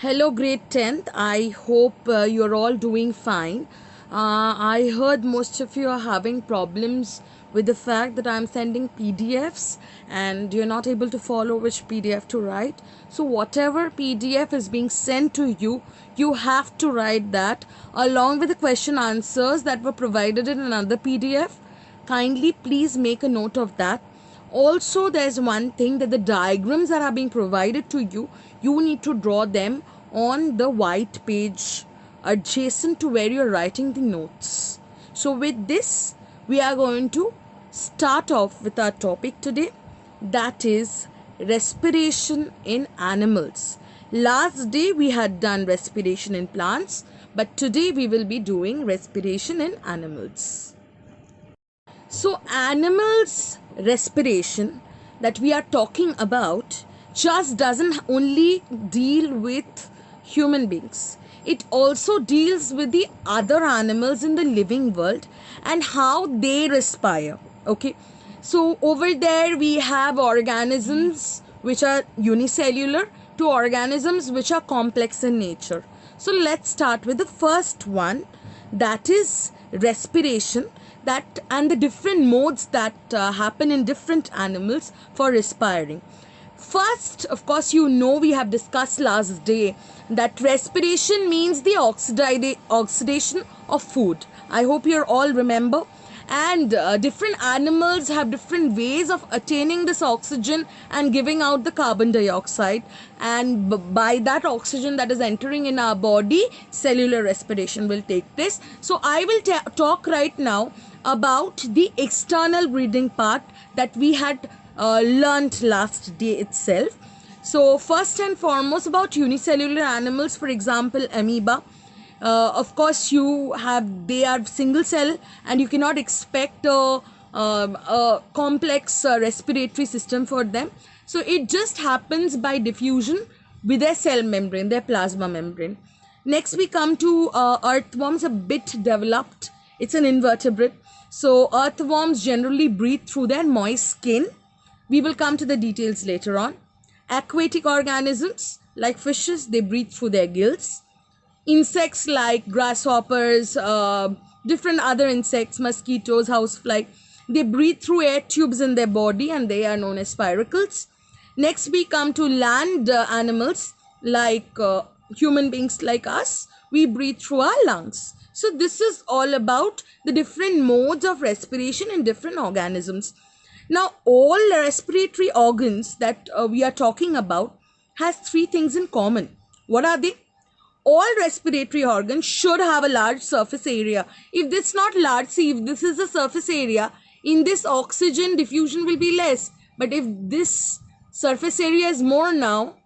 Hello, grade 10th. I hope you're all doing fine. I heard most of you are having problems with the fact that I'm sending PDFs and you're not able to follow which PDF to write. So, whatever PDF is being sent to you, you have to write that along with the question answers that were provided in another PDF. Kindly please make a note of that. Also, there's one thing that the diagrams that are being provided to you, you need to draw them on the white page adjacent to where you're writing the notes. So, with this, we are going to start off with our topic today, that is respiration in animals. Last day we had done respiration in plants, but today we will be doing respiration in animals. So, animals' respiration that we are talking about just doesn't only deal with human beings, it also deals with the other animals in the living world and how they respire. Okay, so over there we have organisms which are unicellular to organisms which are complex in nature. So, let's start with the first one, that is respiration, that and the different modes that happen in different animals for respiring. First, of course, we have discussed last day that respiration means the oxidation of food. I hope you all remember. And different animals have different ways of attaining this oxygen and giving out the carbon dioxide. And by that oxygen that is entering in our body, cellular respiration will take place. So, I will talk right now about the external breathing part that we had learnt last day itself. So, first and foremost, about unicellular animals, for example, amoeba. Of course, they are single cell, and you cannot expect a complex respiratory system for them. So, it just happens by diffusion with their cell membrane, their plasma membrane. Next, we come to earthworms, a bit developed. It's an invertebrate. So, earthworms generally breathe through their moist skin. We will come to the details later on. Aquatic organisms like fishes, they breathe through their gills. Insects like grasshoppers, different other insects, mosquitoes, housefly, they breathe through air tubes in their body and they are known as spiracles. Next, we come to land animals like human beings like us. We breathe through our lungs. So, this is all about the different modes of respiration in different organisms. Now, all respiratory organs that we are talking about has three things in common. What are they? All respiratory organs should have a large surface area. If this not large, see, if this is a surface area, in this oxygen diffusion will be less. But if this surface area is more now,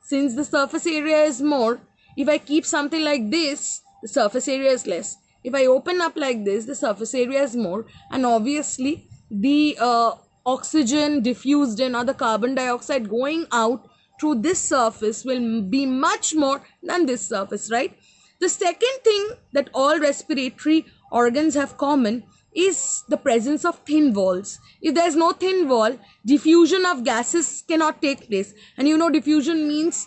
since the surface area is more, if I keep something like this, the surface area is less. If I open up like this, the surface area is more, and obviously the oxygen diffused in or the carbon dioxide going out through this surface will be much more than this surface, right? The second thing that all respiratory organs have common is the presence of thin walls. If there is no thin wall, diffusion of gases cannot take place. And diffusion means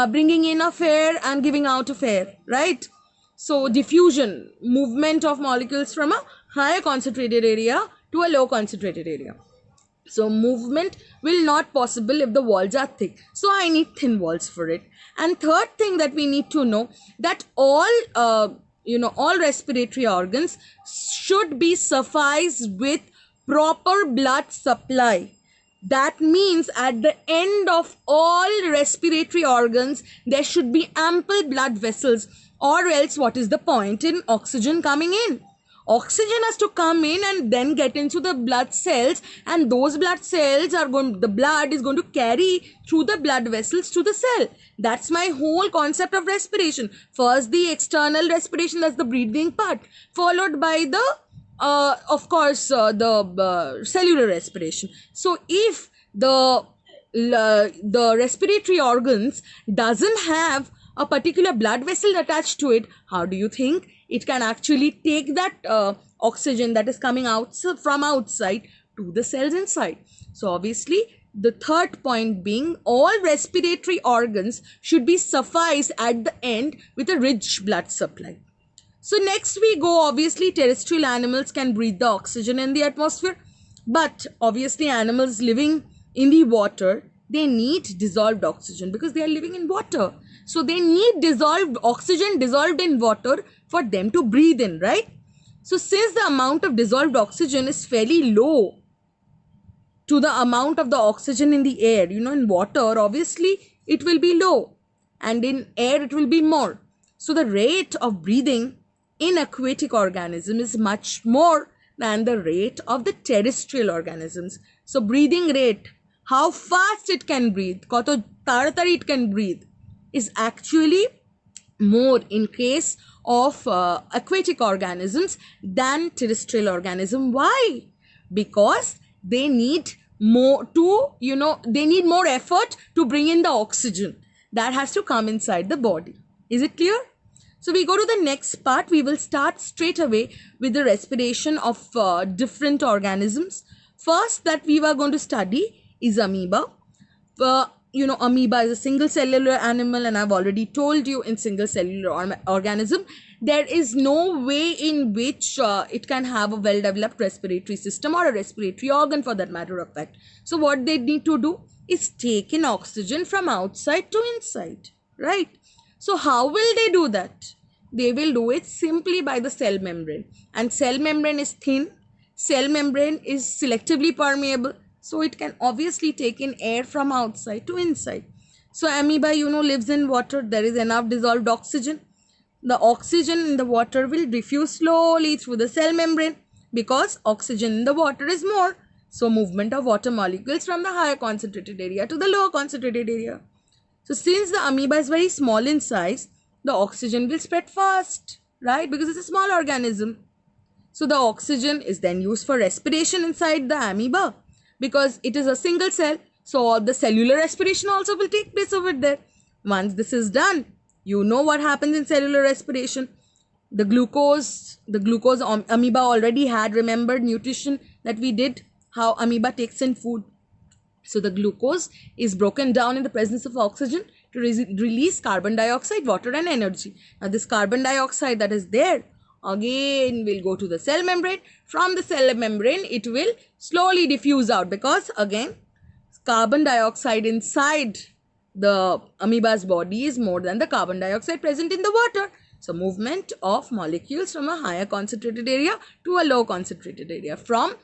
bringing in of air and giving out of air, right? So, diffusion, movement of molecules from a higher concentrated area to a low concentrated area. So, movement will not possible if the walls are thick. So, I need thin walls for it. And third thing that we need to know, that all respiratory organs should be sufficed with proper blood supply. That means at the end of all respiratory organs, there should be ample blood vessels, or else what is the point in oxygen coming in? Oxygen has to come in and then get into the blood cells, and those blood cells the blood is going to carry through the blood vessels to the cell. That's my whole concept of respiration. First, the external respiration, that's the breathing part, followed by the cellular respiration. So, if the respiratory organs doesn't have a particular blood vessel attached to it, how do you think it can actually take that oxygen that is coming out from outside to the cells inside? So, obviously, The third point being all respiratory organs should be sufficed at the end with a rich blood supply. So next we go, obviously terrestrial animals can breathe the oxygen in the atmosphere, but obviously animals living in the water, they need dissolved oxygen because they are living in water. So they need dissolved oxygen dissolved in water for them to breathe in, right? So since the amount of dissolved oxygen is fairly low to the amount of the oxygen in the air, in water obviously it will be low and in air it will be more. So the rate of breathing in aquatic organism is much more than the rate of the terrestrial organisms. So breathing rate, how fast it can breathe, koto taratari it can breathe, is actually more in case of aquatic organisms than terrestrial organism. Why? Because they need more they need more effort to bring in the oxygen that has to come inside the body. Is it clear? So we go to the next part. We will start straight away with the respiration of different organisms. First that we were going to study is amoeba. Amoeba is a single cellular animal, and I've already told you in single cellular organism, there is no way in which it can have a well-developed respiratory system or a respiratory organ for that matter of fact. So what they need to do is take in oxygen from outside to inside, right? So how will they do that? They will do it simply by the cell membrane, and cell membrane is thin, cell membrane is selectively permeable, so it can obviously take in air from outside to inside. So amoeba, lives in water. There is enough dissolved oxygen. The oxygen in the water will diffuse slowly through the cell membrane because oxygen in the water is more. So movement of water molecules from the higher concentrated area to the lower concentrated area. So since the amoeba is very small in size, the oxygen will spread fast, right? Because it's a small organism. So the oxygen is then used for respiration inside the amoeba because it is a single cell. So the cellular respiration also will take place over there. Once this is done, you know what happens in cellular respiration. The glucose amoeba already had remembered nutrition that we did, how amoeba takes in food. So the glucose is broken down in the presence of oxygen to release carbon dioxide, water and energy. Now this carbon dioxide that is there again will go to the cell membrane. From the cell membrane it will slowly diffuse out because again carbon dioxide inside the amoeba's body is more than the carbon dioxide present in the water. So movement of molecules from a higher concentrated area to a low concentrated area. From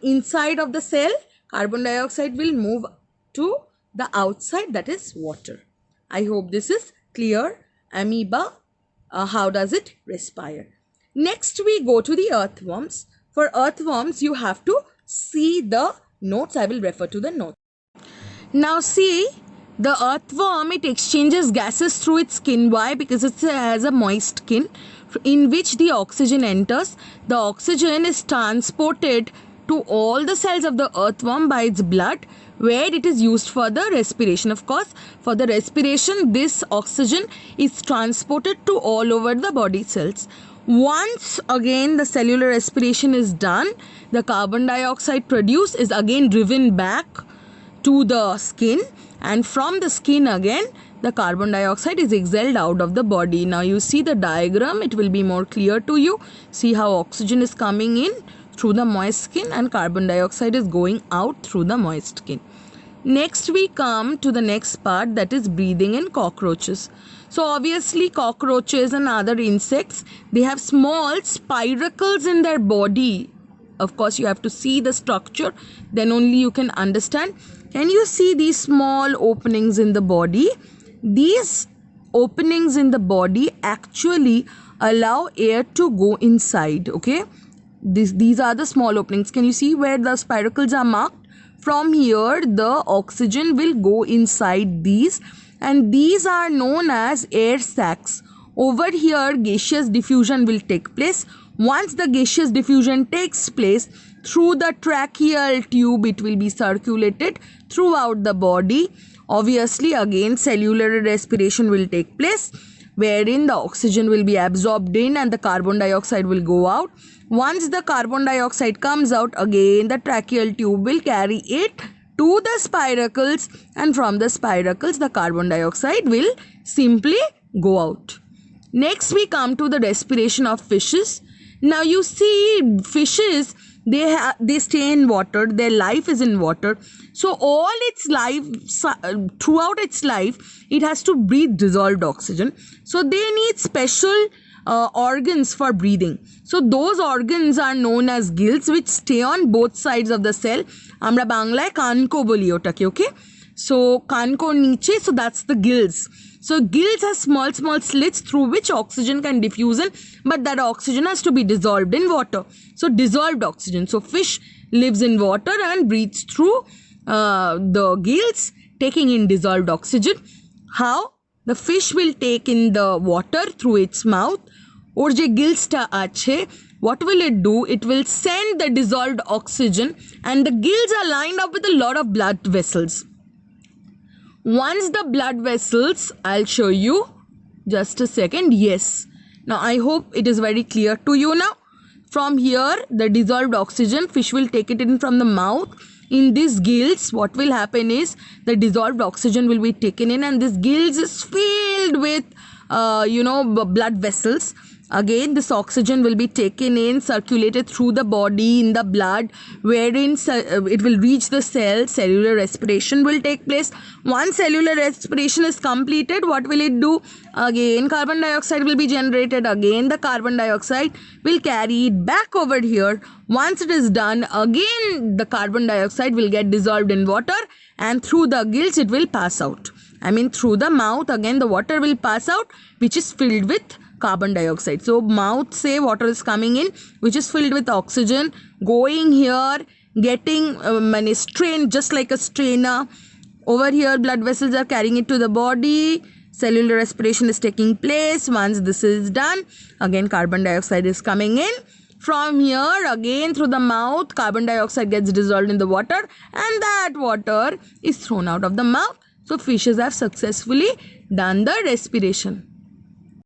inside of the cell, carbon dioxide will move to the outside, that is water. I hope this is clear. Amoeba, how does it respire? Next we go to the earthworms. For earthworms you have to see the notes. I will refer to the notes. Now see, the earthworm, it exchanges gases through its skin. Why? Because it has a moist skin in which the oxygen enters. The oxygen is transported to all the cells of the earthworm by its blood, where it is used for the respiration. Of course, for the respiration, this oxygen is transported to all over the body cells. Once again the cellular respiration is done, the carbon dioxide produced is again driven back to the skin, and from the skin again the carbon dioxide is exhaled out of the body. Now you see the diagram, it will be more clear to you. See how oxygen is coming in through the moist skin and carbon dioxide is going out through the moist skin. Next we come to the next part, that is breathing in cockroaches. So obviously cockroaches and other insects, they have small spiracles in their body. Of course you have to see the structure, then only you can understand. Can you see these small openings in the body? These openings in the body actually allow air to go inside, okay? These are the small openings. Can you see where the spiracles are marked? From here the oxygen will go inside these, and these are known as air sacs. Over here gaseous diffusion will take place. Once the gaseous diffusion takes place, through the tracheal tube it will be circulated throughout the body. Obviously again cellular respiration will take place. wherein the oxygen will be absorbed in and the carbon dioxide will go out. Once the carbon dioxide comes out, again the tracheal tube will carry it to the spiracles, and from the spiracles the carbon dioxide will simply go out. Next we come to the respiration of fishes. Now you see, fishes, they stay in water, their life is in water, so all its life, throughout its life, it has to breathe dissolved oxygen. So they need special organs for breathing. So those organs are known as gills, which stay on both sides of the cell. Amra banglaয় কানকো বলি ওটাকে, okay? So কানকোর নিচে, so that's the gills. So gills has small slits through which oxygen can diffuse in, but that oxygen has to be dissolved in water. So dissolved oxygen. So fish lives in water and breathes through the gills, taking in dissolved oxygen. How? The fish will take in the water through its mouth. Or je gills ta ache, what will it do? It will send the dissolved oxygen, and the gills are lined up with a lot of blood vessels. Once the blood vessels, I'll show you, just a second. Yes, now I hope it is very clear to you now. From here, the dissolved oxygen, fish will take it in from the mouth. In these gills, what will happen is the dissolved oxygen will be taken in, and this gills is filled with blood vessels. Again, this oxygen will be taken in, circulated through the body in the blood, wherein it will reach the cell. Cellular respiration will take place. Once cellular respiration is completed, what will it do? Again, carbon dioxide will be generated. Again, the carbon dioxide will carry it back over here. Once it is done, again the carbon dioxide will get dissolved in water, and through the gills it will pass out. I mean, through the mouth, again the water will pass out, which is filled with carbon dioxide. So mouth say water is coming in, which is filled with oxygen, going here, getting strained just like a strainer. Over here blood vessels are carrying it to the body. Cellular respiration is taking place. Once this is done, again carbon dioxide is coming in. From here, again through the mouth, carbon dioxide gets dissolved in the water, and that water is thrown out of the mouth. So fishes have successfully done the respiration.